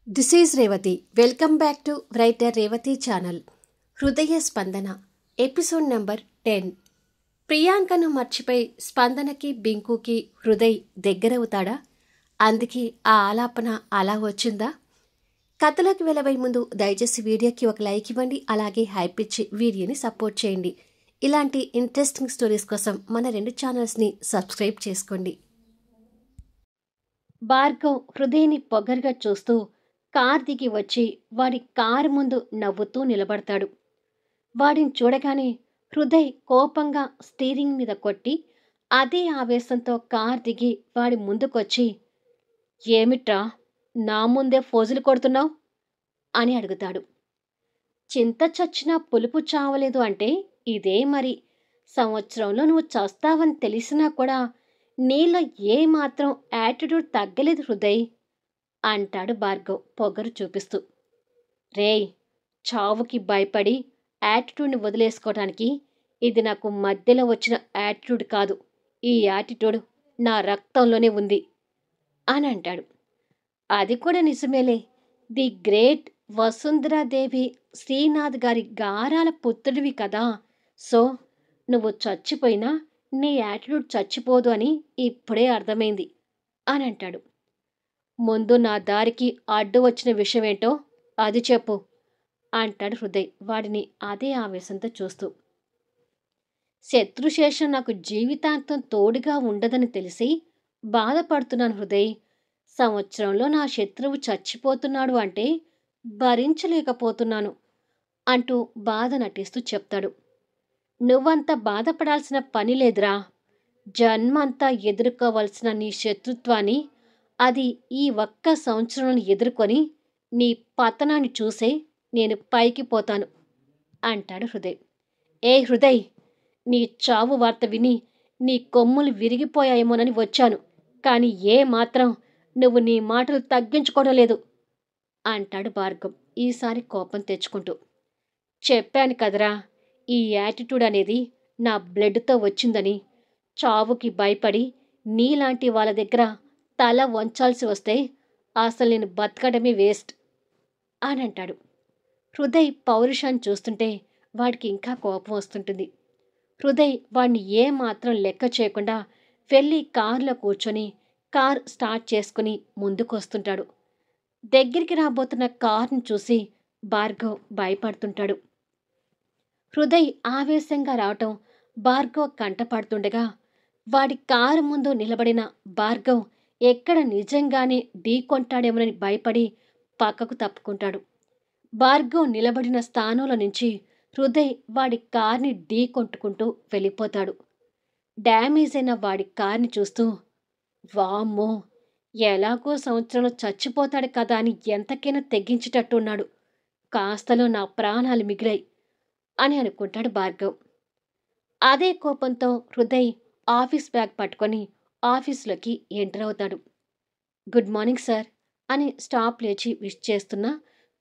This is Revathi. Welcome back to writer Revathi channel. హృదయ స్పందన episode number 10. ప్రియాంకను మర్చిపోయి స్పందనకి బింకుకి హృదయ్ దగ్గరవుతాడా? అందుకే ఆ ఆలాపన అలా వచ్చిందా? కథలోకి వెళ్ళబోయే ముందు దయచేసి వీడియోకి ఒక లైక్ ఇవ్వండి. అలాగే హైప్ ఇచ్చి వీడియోని సపోర్ట్ చేయండి. ఇలాంటి ఇంట్రెస్టింగ్ స్టోరీస్ కోసం మన 2 ఛానల్స్ని సబ్స్క్రైబ్ చేసుకోండి. భార్గవ్ హృదయ్ని పొగరుగా చూస్తూ కార్ దిగి వచ్చి వాడి కారు ముందు నవ్వుతూ నిలబడతాడు. వాడిని చూడగానే హృదయ్ కోపంగా స్టీరింగ్ మీద కొట్టి అదే ఆవేశంతో కార్ దిగి వాడి ముందుకొచ్చి, ఏమిట్రా నా ముందే ఫోజులు కొడుతున్నావు అని అడుగుతాడు. చింత చచ్చినా పులుపు చావలేదు అంటే ఇదే మరి. సంవత్సరంలో నువ్వు చస్తావని తెలిసినా కూడా నీలో ఏమాత్రం యాటిట్యూడ్ తగ్గలేదు హృదయ్ అంటాడు భార్గవ్ పొగరు చూపిస్తూ. రేయ్, చావుకి భయపడి యాటిట్యూడ్ని వదిలేసుకోవటానికి ఇది నాకు మధ్యలో వచ్చిన యాటిట్యూడ్ కాదు. ఈ యాటిట్యూడ్ నా రక్తంలోనే ఉంది అని అంటాడు. అది కూడా నిజమేలే. ది గ్రేట్ వసుంధరాదేవి శ్రీనాథ్ గారి గారాల పుత్రుడివి కదా. సో నువ్వు చచ్చిపోయినా నీ యాటిట్యూడ్ చచ్చిపోదు అని ఇప్పుడే అర్థమైంది అని అంటాడు. ముందు నా దారికి అడ్డు వచ్చిన విషయమేంటో అది చెప్పు అంటాడు హృదయ్ వాడిని అదే ఆవేశంతో చూస్తూ. శత్రుశేషం నాకు జీవితాంతం తోడుగా ఉండదని తెలిసి బాధపడుతున్నాను హృదయ్. సంవత్సరంలో నా శత్రువు చచ్చిపోతున్నాడు అంటే భరించలేకపోతున్నాను అంటూ బాధ నటిస్తూ చెప్తాడు. నువ్వంత బాధపడాల్సిన పని లేదురా. జన్మంతా ఎదుర్కోవలసిన నీ శత్రుత్వాన్ని అది ఈ ఒక్క సంవత్సరంలో ఎదుర్కొని నీ పతనాన్ని చూసే నేను పైకి పోతాను అంటాడు హృదయ్. ఏ హృదయ్, నీ చావు వార్త విని నీ కొమ్ములు విరిగిపోయాయేమోనని వచ్చాను, కానీ ఏ మాత్రం నువ్వు నీ మాటలు తగ్గించుకోవడం లేదు అంటాడు భార్గవ్ ఈసారి కోపం తెచ్చుకుంటూ. చెప్పాను కదరా, ఈ యాటిట్యూడ్ అనేది నా బ్లడ్తో వచ్చిందని. చావుకి భయపడి నీలాంటి వాళ్ళ దగ్గర తల వంచాల్సి వస్తే అసలు నేను బతకడమే వేస్ట్ అని అంటాడు. హృదయ్ పౌరుషాన్ని చూస్తుంటే వాడికి ఇంకా కోపం వస్తుంటుంది. హృదయ్ వాడిని ఏమాత్రం లెక్క చేయకుండా వెళ్ళి కారులో కూర్చొని కార్ స్టార్ట్ చేసుకుని ముందుకు వస్తుంటాడు. దగ్గరికి రాబోతున్న కార్ని చూసి భార్గవ్ భయపడుతుంటాడు. హృదయ్ ఆవేశంగా రావటం భార్గవ్ కంటపడుతుండగా వాడి కారు ముందు నిలబడిన భార్గవ్ ఎక్కడ నిజంగానే ఢీకొంటాడేమోనని భయపడి పక్కకు తప్పుకుంటాడు. భార్గవ్ నిలబడిన స్థానంలో నుంచి హృదయ్ వాడి కార్ని ఢీకొంటుకుంటూ వెళ్ళిపోతాడు. డ్యామేజ్ అయిన వాడి కార్ని చూస్తూ, వామ్మో, ఎలాగో సంవత్సరంలో చచ్చిపోతాడు కదా అని ఎంతకైనా తెగించేటట్టున్నాడు. కాస్తలో నా ప్రాణాలు మిగిలాయి అని అనుకుంటాడు భార్గవ్. అదే కోపంతో హృదయ్ ఆఫీస్ బ్యాగ్ పట్టుకొని ఆఫీసులోకి ఎంటర్ అవుతాడు. గుడ్ మార్నింగ్ సార్ అని స్టాప్ లేచి విష్ చేస్తున్నా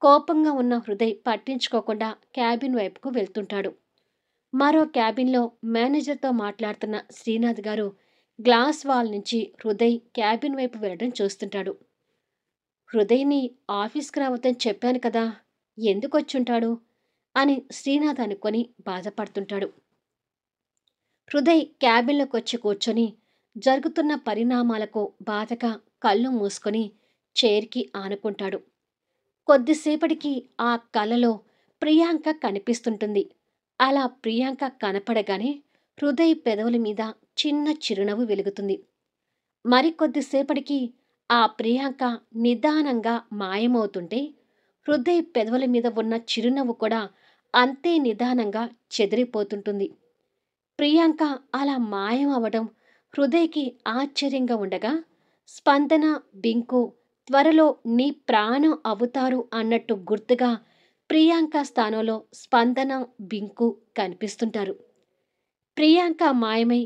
కోపంగా ఉన్న హృదయ్ పట్టించుకోకుండా క్యాబిన్ వైపుకు వెళ్తుంటాడు. మరో క్యాబిన్లో మేనేజర్తో మాట్లాడుతున్న శ్రీనాథ్ గారు గ్లాస్ వాల్ నుంచి హృదయ్ క్యాబిన్ వైపు వెళ్ళడం చూస్తుంటాడు. హృదయ్ని ఆఫీస్కి రావద్దని చెప్పాను కదా, ఎందుకు వచ్చుంటాడు అని శ్రీనాథ్ అనుకొని బాధపడుతుంటాడు. హృదయ్ క్యాబిన్లోకి వచ్చి కూర్చొని జరుగుతున్న పరిణామాలకు బాధగా కళ్ళు మూసుకొని చైర్కి ఆనుకుంటాడు. కొద్దిసేపటికి ఆ కలలో ప్రియాంక కనిపిస్తుంటుంది. అలా ప్రియాంక కనపడగానే హృదయ్ పెదవుల మీద చిన్న చిరునవ్వు వెలుగుతుంది. మరికొద్దిసేపటికి ఆ ప్రియాంక నిదానంగా మాయమవుతుంటే హృదయ్ పెదవుల మీద ఉన్న చిరునవ్వు కూడా అంతే నిదానంగా చెదిరిపోతుంటుంది. ప్రియాంక అలా మాయం అవడం హృదయ్కి ఆశ్చర్యంగా ఉండగా స్పందన, బింకు త్వరలో నీ ప్రాణం అవుతారు అన్నట్టు గుర్తుగా ప్రియాంక స్థానంలో స్పందన, బింకు కనిపిస్తుంటారు. ప్రియాంక మాయమై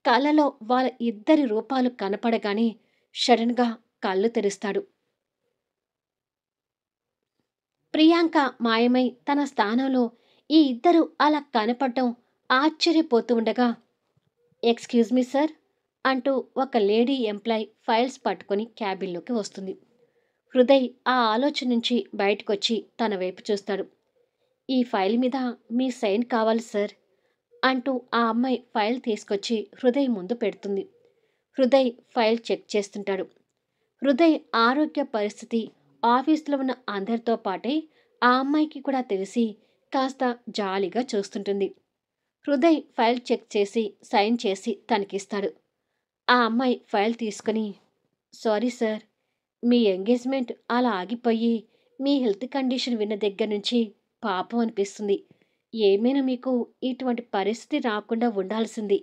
కలలో వాళ్ళ ఇద్దరి రూపాలు కనపడగానే సడన్గా కళ్ళు తెరుస్తాడు. ప్రియాంక మాయమై తన స్థానంలో ఈ ఇద్దరు అలా కనపడటం ఆశ్చర్యపోతూ ఉండగా, ఎక్స్క్యూజ్ మీ సార్ అంటూ ఒక లేడీ ఎంప్లాయ్ ఫైల్స్ పట్టుకొని క్యాబిన్లోకి వస్తుంది. హృదయ్ ఆ ఆలోచన నుంచి బయటకొచ్చి తన వైపు చూస్తాడు. "ఈ ఫైల్ మీద మీ సైన్ కావాలి సార్" అంటూ ఆ అమ్మాయి ఫైల్ తీసుకొచ్చి హృదయ్ ముందు పెడుతుంది. హృదయ్ ఫైల్ చెక్ చేస్తుంటాడు. హృదయ్ ఆరోగ్య పరిస్థితి ఆఫీస్లో ఉన్న అందరితో పాటే ఆ అమ్మాయికి కూడా తెలిసి కాస్త జాలిగా చూస్తుంటుంది. హృదయ్ ఫైల్ చెక్ చేసి సైన్ చేసి తనకిస్తాడు. ఆ అమ్మాయి ఫైల్ తీసుకుని, "సారీ సార్, మీ ఎంగేజ్మెంట్ అలా ఆగిపోయి మీ హెల్త్ కండిషన్ విన్న దగ్గర నుంచి పాపం అనిపిస్తుంది. ఏమైనా మీకు ఇటువంటి పరిస్థితి రాకుండా ఉండాల్సింది"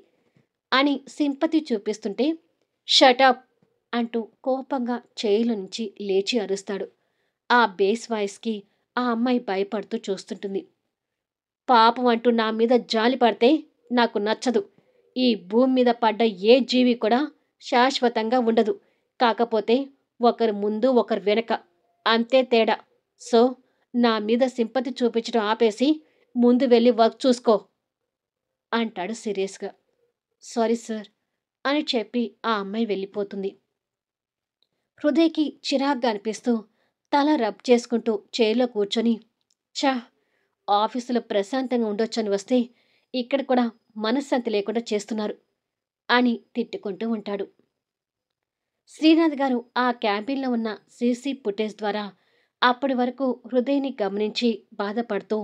అని సింపతి చూపిస్తుంటే, "షటప్" అంటూ కోపంగా చైర్లో నుంచి లేచి అరుస్తాడు. ఆ బేస్ వాయిస్‌కి ఆ అమ్మాయి భయపడుతూ చూస్తుంటుంది. "పాపం అంటూ నా మీద జాలి పడితే నాకు నచ్చదు. ఈ భూమి మీద పడ్డ ఏ జీవి కూడా శాశ్వతంగా ఉండదు. కాకపోతే ఒకరు ముందు ఒకరు వెనక, అంతే తేడా. సో, నా మీద సింపతి చూపించడం ఆపేసి ముందు వెళ్ళి వర్క్ చూసుకో" అంటాడు సీరియస్‌గా. "సారీ సార్" అని చెప్పి ఆ అమ్మాయి వెళ్ళిపోతుంది. హృదయ్‌కి చిరాగ్గా అనిపిస్తూ తల రబ్ చేసుకుంటూ చైర్లో కూర్చొని, ఛ! ఆఫీసులో ప్రశాంతంగా ఉండొచ్చని వస్తే ఇక్కడ కూడా మనశ్శాంతి లేకుండా చేస్తున్నారు అని తిట్టుకుంటూ ఉంటాడు. శ్రీనాథ్ గారు ఆ క్యాబిన్‌లో ఉన్న సీసీ ఫుటేజ్ ద్వారా అప్పటి వరకు హృదయ్‌ని గమనించి బాధపడుతూ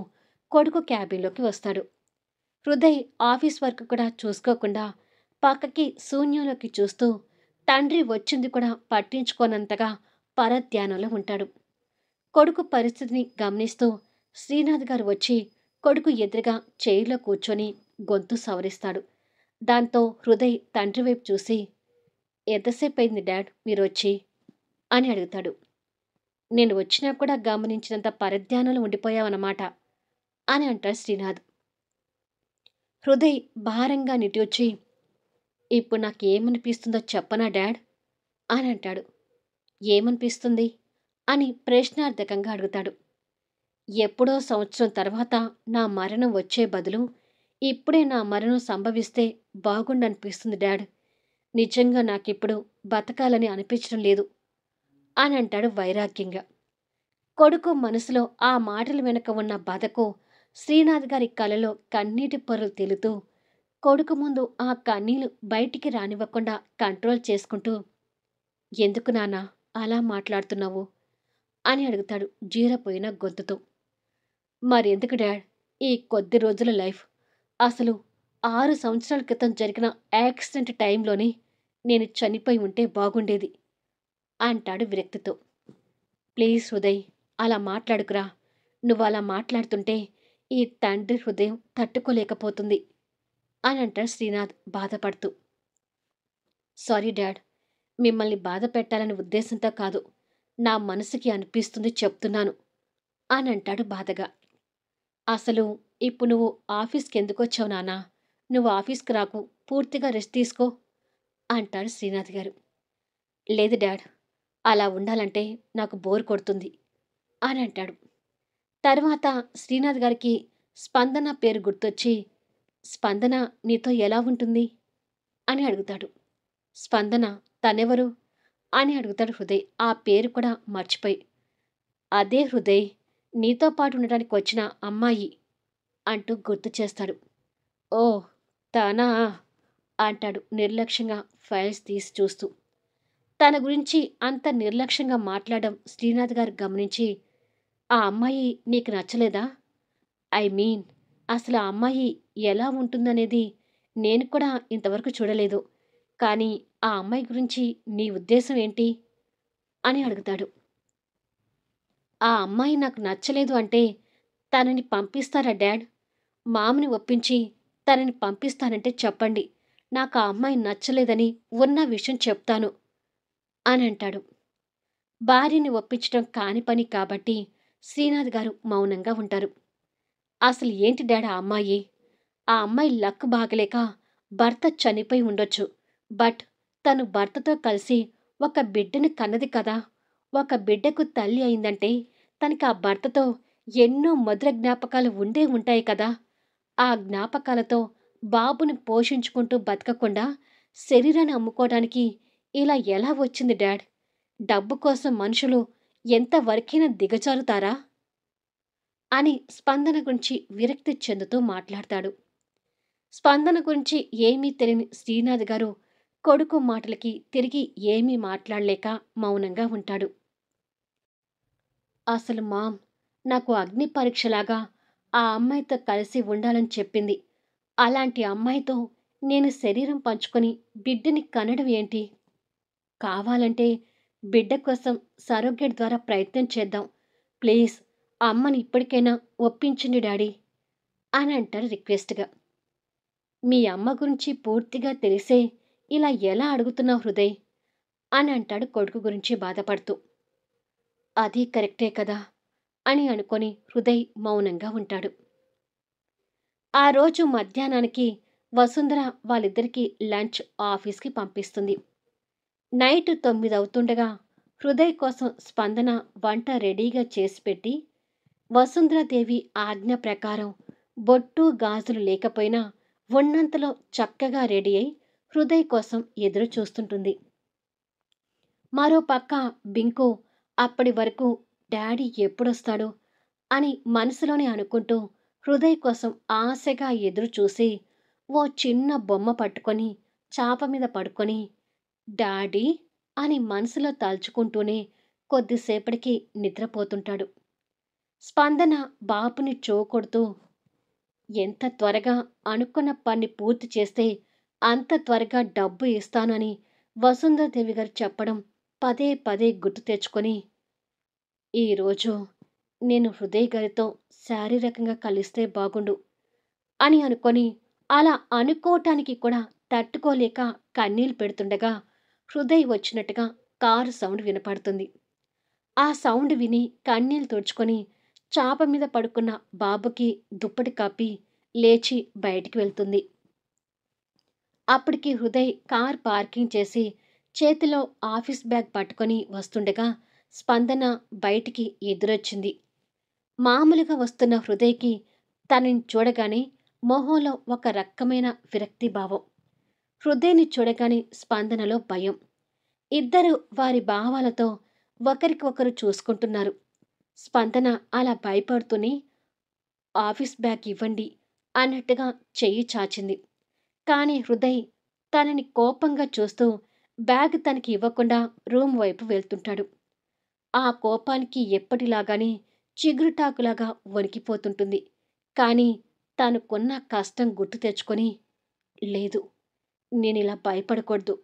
కొడుకు క్యాబిన్‌లోకి వస్తాడు. హృదయ్ ఆఫీస్ వర్క్ కూడా చూసుకోకుండా పక్కకి శూన్యంలోకి చూస్తూ తండ్రి వచ్చింది కూడా పట్టించుకోనంతగా పరధ్యానంలో ఉంటాడు. కొడుకు పరిస్థితిని గమనిస్తూ శ్రీనాథ్ గారు వచ్చి కొడుకు ఎదురుగా చైర్లో కూర్చొని గొంతు సవరిస్తాడు. దాంతో హృదయ్ తండ్రి వైపు చూసి, "ఎంతసేపు అయింది డాడ్ మీరొచ్చి" అని అడుగుతాడు. "నేను వచ్చినా కూడా గమనించినంత పరధ్యానంలో ఉండిపోయావన్నమాట" అని అంటాడు శ్రీనాథ్. హృదయ్ భారంగా నిట్టూర్చి, "ఇప్పుడు నాకేమనిపిస్తుందో చెప్పనా డాడ్" అని అంటాడు. "ఏమనిపిస్తుంది" అని ప్రశ్నార్థకంగా అడుగుతాడు. "ఎప్పుడో సంవత్సరం తర్వాత నా మరణం వచ్చే బదులు ఇప్పుడే నా మరణం సంభవిస్తే బాగుండనిపిస్తుంది డాడ్. నిజంగా నాకిప్పుడు బతకాలని అనిపించడం లేదు" అని అంటాడు వైరాగ్యంగా. కొడుకు మనసులో ఆ మాటల వెనుక ఉన్న బాధకు శ్రీనాథ్ గారి కలలో కన్నీటి పొరలు తేలుతూ కొడుకు ముందు ఆ కన్నీళ్లు బయటికి రానివ్వకుండా కంట్రోల్ చేసుకుంటూ, "ఎందుకు నాన్నా అలా మాట్లాడుతున్నావు" అని అడుగుతాడు జీరపోయిన గొంతుతో. "మరెందుకు డాడ్ ఈ కొద్ది రోజుల లైఫ్, అసలు 6 సంవత్సరాల క్రితం జరిగిన యాక్సిడెంట్ టైంలోనే నేను చనిపోయి ఉంటే బాగుండేది" అంటాడు విరక్తితో. "ప్లీజ్ హృదయ్ అలా మాట్లాడుకురా. నువ్వలా మాట్లాడుతుంటే ఈ తండ్రి హృదయం తట్టుకోలేకపోతుంది" అని అంటాడు శ్రీనాథ్ బాధపడుతూ. "సారీ డాడ్, మిమ్మల్ని బాధ పెట్టాలనే ఉద్దేశంతో కాదు. నా మనసుకి అనిపిస్తుంది చెప్తున్నాను" అని అంటాడు బాధగా. "అసలు ఇప్పుడు నువ్వు ఆఫీస్‌కి ఎందుకొచ్చావు నాన్నా? నువ్వు ఆఫీస్‌కి రాకు. పూర్తిగా రెస్ట్ తీసుకో" అంటాడు శ్రీనాథ్ గారు. "లేదు డాడ్, అలా ఉండాలంటే నాకు బోర్ కొడుతుంది" అని అంటాడు. తర్వాత శ్రీనాథ్ గారికి స్పందన పేరు గుర్తొచ్చి, "స్పందన నీతో ఎలా ఉంటుంది" అని అడుగుతాడు. "స్పందన తనెవరు" అని అడుగుతాడు హృదయ్ ఆ పేరు కూడా మర్చిపోయి. "అదే హృదయ్, నీతో పాటు ఉండడానికి వచ్చిన అమ్మాయి" అంటూ గుర్తు చేస్తాడు. "ఓహ్, తనా" అంటాడు నిర్లక్ష్యంగా ఫైల్స్ తీసి చూస్తూ. తన గురించి అంత నిర్లక్ష్యంగా మాట్లాడడం శ్రీనాథ్ గారు గమనించి, "ఆ అమ్మాయి నీకు నచ్చలేదా? ఐ మీన్ అసలు ఆ అమ్మాయి ఎలా ఉంటుందనేది నేను కూడా ఇంతవరకు చూడలేదు. కానీ ఆ అమ్మాయి గురించి నీ ఉద్దేశం ఏంటి" అని అడుగుతాడు. "ఆ అమ్మాయి నాకు నచ్చలేదు అంటే తనని పంపిస్తారా డాడ్? మామని ఒప్పించి తనని పంపిస్తానంటే చెప్పండి. నాకు ఆ అమ్మాయి నచ్చలేదని ఉన్న విషయం చెప్తాను" అని అంటాడు. భార్యని ఒప్పించడం కాని పని కాబట్టి శ్రీనాథ్ గారు మౌనంగా ఉంటారు. "అసలు ఏంటి డాడ్ ఆ అమ్మాయి? ఆ అమ్మాయి లక్ బాగలేక భర్త చనిపోయి ఉండొచ్చు. బట్ తను భర్తతో కలిసి ఒక బిడ్డని కన్నది కదా! ఒక బిడ్డకు తల్లి అయిందంటే తనకి ఆ భర్తతో ఎన్నో మధుర జ్ఞాపకాలు ఉండే ఉంటాయి కదా! ఆ జ్ఞాపకాలతో బాబుని పోషించుకుంటూ బతకకుండా శరీరాన్ని అమ్ముకోవడానికి ఇలా ఎలా వచ్చింది డాడ్? డబ్బు కోసం మనుషులు ఎంతవరకైనా దిగజారుతారా అని స్పందన గురించి విరక్తి చెందుతూ మాట్లాడతాడు. స్పందన గురించి ఏమీ తెలియని శ్రీనాథ్ గారు కొడుకు మాటలకి తిరిగి ఏమీ మాట్లాడలేక మౌనంగా ఉంటాడు. అసలు మామ్, నాకు అగ్ని పరీక్షలాగా ఆ అమ్మాయితో కలిసి ఉండాలని చెప్పింది. అలాంటి అమ్మాయితో నేను శరీరం పంచుకొని బిడ్డని కనడం ఏంటి? కావాలంటే బిడ్డ కోసం సరోగేట్ ద్వారా ప్రయత్నం చేద్దాం. ప్లీజ్ అమ్మని ఇప్పటికైనా ఒప్పించండి డాడీ అని అంటారు రిక్వెస్ట్గా. మీ అమ్మ గురించి పూర్తిగా తెలిసే ఇలా ఎలా అడుగుతున్నావు హృదయ్ అని అంటాడు కొడుకు గురించి బాధపడుతూ. అది కరెక్టే కదా అని అనుకొని హృదయ్ మౌనంగా ఉంటాడు. ఆ రోజు మధ్యాహ్నానికి వసుంధర వాళ్ళిద్దరికీ లంచ్ ఆఫీస్కి పంపిస్తుంది. నైట్ 9 అవుతుండగా హృదయ్ కోసం స్పందన వంట రెడీగా చేసి పెట్టి వసుంధరాదేవి ఆజ్ఞ ప్రకారం బొట్టు గాజులు లేకపోయినా ఉన్నంతలో చక్కగా రెడీ అయి హృదయ్ కోసం ఎదురు చూస్తుంటుంది. మరో పక్క బింకు అప్పటి వరకు డాడీ ఎప్పుడొస్తాడు అని మనసులోనే అనుకుంటూ హృదయ్ కోసం ఆశగా ఎదురు చూసి ఓ చిన్న బొమ్మ పట్టుకొని చాప మీద పడుకొని డాడీ అని మనసులో తలుచుకుంటూనే కొద్దిసేపటికి నిద్రపోతుంటాడు. స్పందన బాబుని కొడుతూ ఎంత త్వరగా అనుకున్న పని పూర్తి చేస్తే అంత త్వరగా డబ్బు ఇస్తానని వసుంధరాదేవి గారు చెప్పడం పదే పదే గుర్తు తెచ్చుకొని ఈరోజు నేను హృదయ్ గారితో శారీరకంగా కలిస్తే బాగుండు అని అనుకొని అలా అనుకోవటానికి కూడా తట్టుకోలేక కన్నీళ్లు పెడుతుండగా హృదయ్ వచ్చినట్టుగా కారు సౌండ్ వినపడుతుంది. ఆ సౌండ్ విని కన్నీళ్లు తుడుచుకొని చాప మీద పడుకున్న బాబుకి దుప్పటి కప్పి లేచి బయటికి వెళ్తుంది. అప్పటికి హృదయ్ కార్ పార్కింగ్ చేసి చేతిలో ఆఫీస్ బ్యాగ్ పట్టుకొని వస్తుండగా స్పందన బయటికి ఎదురొచ్చింది. మామూలుగా వస్తున్న హృదయ్కి తనని చూడగానే మొహంలో ఒక రకమైన విరక్తి భావం. హృదయ్ని చూడగానే స్పందనలో భయం. ఇద్దరు వారి భావాలతో ఒకరికొకరు చూసుకుంటున్నారు. స్పందన అలా భయపడుతూనే ఆఫీస్ బ్యాగ్ ఇవ్వండి అన్నట్టుగా చెయ్యి చాచింది. కానీ హృదయ్ తనని కోపంగా చూస్తూ బ్యాగ్ తనకి ఇవ్వకుండా రూమ్ వైపు వెళ్తుంటాడు. ఆ కోపానికి ఎప్పటిలాగానే చిగురుటాకులాగా వణికిపోతుంటుంది. కానీ తనకున్న కష్టం గుర్తు తెచ్చుకొని లేదు, నేనిలా భయపడకూడదు.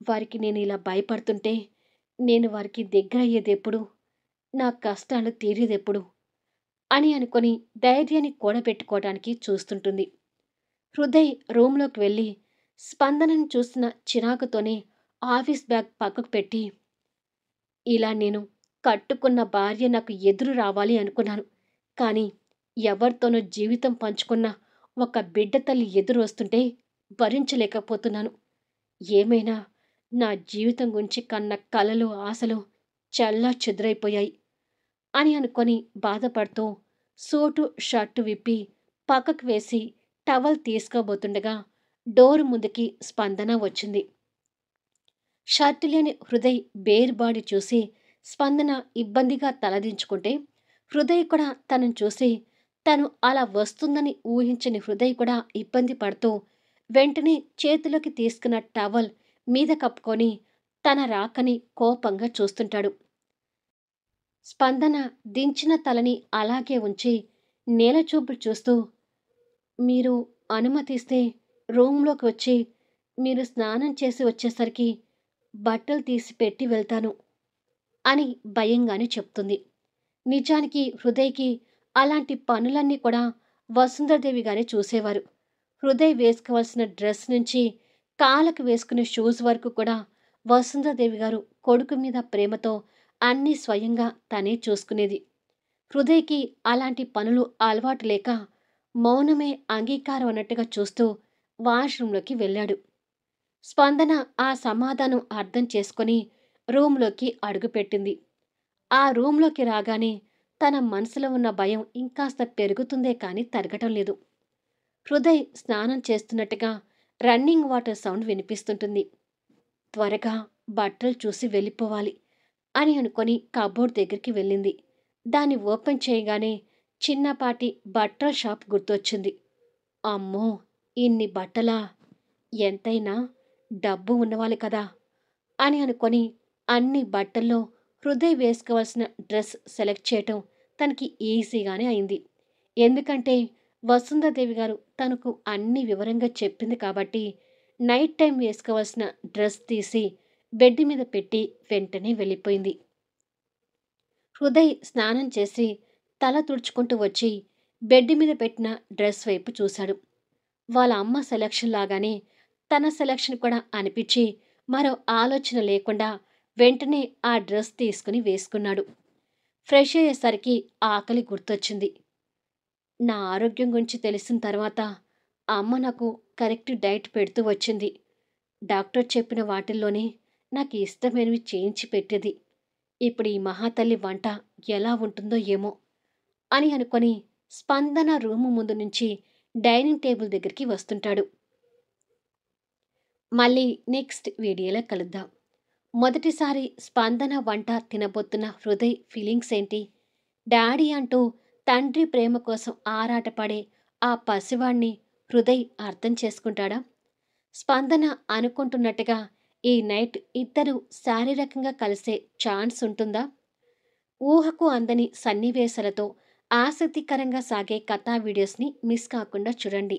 వారికి నేను ఇలా భయపడుతుంటే నేను వారికి దగ్గరయ్యేదెప్పుడు, నా కష్టాలు తీరేదెప్పుడు అని అనుకొని ధైర్యాన్ని కూడబెట్టుకోవడానికి చూస్తుంటుంది. హృదయ్ రూంలోకి వెళ్ళి స్పందనని చూసిన చిరాకుతోనే ఆఫీస్ బ్యాగ్ పక్కకు పెట్టి ఇలా నేను కట్టుకున్న భార్య నాకు ఎదురు రావాలి అనుకున్నాను. కానీ ఎవరితోనో జీవితం పంచుకున్న ఒక బిడ్డ తల్లి ఎదురు వస్తుంటే భరించలేకపోతున్నాను. ఏమైనా నా జీవితం గురించి కన్న కలలు ఆశలు చల్లా చెదురైపోయాయి అని అనుకొని బాధపడుతూ సూటు షర్టు విప్పి పక్కకు వేసి టవల్ తీసుకోబోతుండగా డోరు ముందుకి స్పందన వచ్చింది. షర్టు లేని హృదయ్ బేర్ బాడీ చూసి స్పందన ఇబ్బందిగా తలదించుకుంటే హృదయ్ కూడా తనను చూసి తను అలా వస్తుందని ఊహించని హృదయ్ కూడా ఇబ్బంది పడుతూ వెంటనే చేతిలోకి తీసుకున్న టవల్ మీద కప్పుకొని తన రాకని కోపంగా చూస్తుంటాడు. స్పందన దించిన తలని అలాగే ఉంచి నేలచూపులు చూస్తూ మీరు అనుమతిస్తే రూంలోకి వచ్చి మీరు స్నానం చేసి వచ్చేసరికి బట్టలు తీసి పెట్టి వెళ్తాను అని భయంగానే చెప్తుంది. నిజానికి హృదయ్కి అలాంటి పనులన్నీ కూడా వసుంధరాదేవి గారే చూసేవారు. హృదయ్ వేసుకోవాల్సిన డ్రెస్ నుంచి కాళ్ళకు వేసుకునే షూస్ వరకు కూడా వసుంధరాదేవి గారు కొడుకు మీద ప్రేమతో అన్నీ స్వయంగా తనే చూసుకునేది. హృదయ్కి అలాంటి పనులు అలవాటు లేక మౌనమే అంగీకారం అన్నట్టుగా చూస్తూ వాష్రూంలోకి వెళ్ళాడు. స్పందన ఆ సమాధానం అర్థం చేసుకొని రూంలోకి అడుగుపెట్టింది. ఆ రూంలోకి రాగానే తన మనసులో ఉన్న భయం ఇంకాస్త పెరుగుతుందే కానీ తరగటం లేదు. హృదయ్ స్నానం చేస్తున్నట్టుగా రన్నింగ్ వాటర్ సౌండ్ వినిపిస్తుంటుంది. త్వరగా బట్టలు చూసి వెళ్ళిపోవాలి. అని అనుకొని కబోర్డ్ దగ్గరికి వెళ్ళింది. దాన్ని ఓపెన్ చేయగానే చిన్నపాటి బట్టల షాప్ గుర్తొచ్చింది. అమ్మో! ఇన్ని బట్టలా? ఎంతైనా డబ్బు ఉన్నవాళ్ళు కదా! అని అనుకొని అన్ని బట్టల్లో హృదయ్ వేసుకోవాల్సిన డ్రెస్ సెలెక్ట్ చేయటం తనకి ఈజీగానే అయింది. ఎందుకంటే వసుంధదేవి గారు తనకు అన్ని వివరంగా చెప్పింది కాబట్టి నైట్ టైం వేసుకోవాల్సిన డ్రెస్ తీసి బెడ్ మీద పెట్టి వెంటనే వెళ్ళిపోయింది. హృదయ్ స్నానం చేసి తల తుడుచుకుంటూ వచ్చి బెడ్ మీద పెట్టిన డ్రెస్ వైపు చూశాడు. వాళ్ళ అమ్మ సెలక్షన్ లాగానే తన సెలక్షన్ కూడా అనిపించి మరో ఆలోచన లేకుండా వెంటనే ఆ డ్రెస్ తీసుకుని వేసుకున్నాడు. ఫ్రెష్ అయ్యేసరికి ఆకలి గుర్తొచ్చింది. నా ఆరోగ్యం గురించి తెలిసిన తర్వాత అమ్మ నాకు కరెక్ట్ డైట్ పెడుతూ వచ్చింది. డాక్టర్ చెప్పిన వాటిల్లోనే నాకు ఇష్టమైనవి చేయించి పెట్టేది. ఇప్పుడు ఈ మహాతల్లి వంట ఎలా ఉంటుందో ఏమో అని అనుకొని స్పందన రూము ముందు నుంచి డైనింగ్ టేబుల్ దగ్గరికి వస్తుంటాడు. మళ్ళీ నెక్స్ట్ వీడియోలో కలుద్దాం. మొదటిసారి స్పందన వంట తినబోతున్న హృదయ్ ఫీలింగ్స్ ఏంటి? డాడీ అంటూ తండ్రి ప్రేమ కోసం ఆరాటపడే ఆ పసివాణ్ణి హృదయ్ అర్థం చేసుకుంటాడా? స్పందన అనుకుంటున్నట్టుగా ఈ నైట్ ఇద్దరు శారీరకంగా కలిసే ఛాన్స్ ఉంటుందా? ఊహకు అందని సన్నివేశాలతో ఆసక్తికరంగా సాగే కథా వీడియోస్ని మిస్ కాకుండా చూడండి.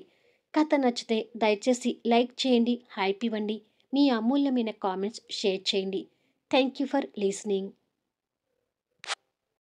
కథ నచ్చితే దయచేసి లైక్ చేయండి, హైప్ ఇవ్వండి, మీ అమూల్యమైన కామెంట్స్ షేర్ చేయండి. Thank you for listening.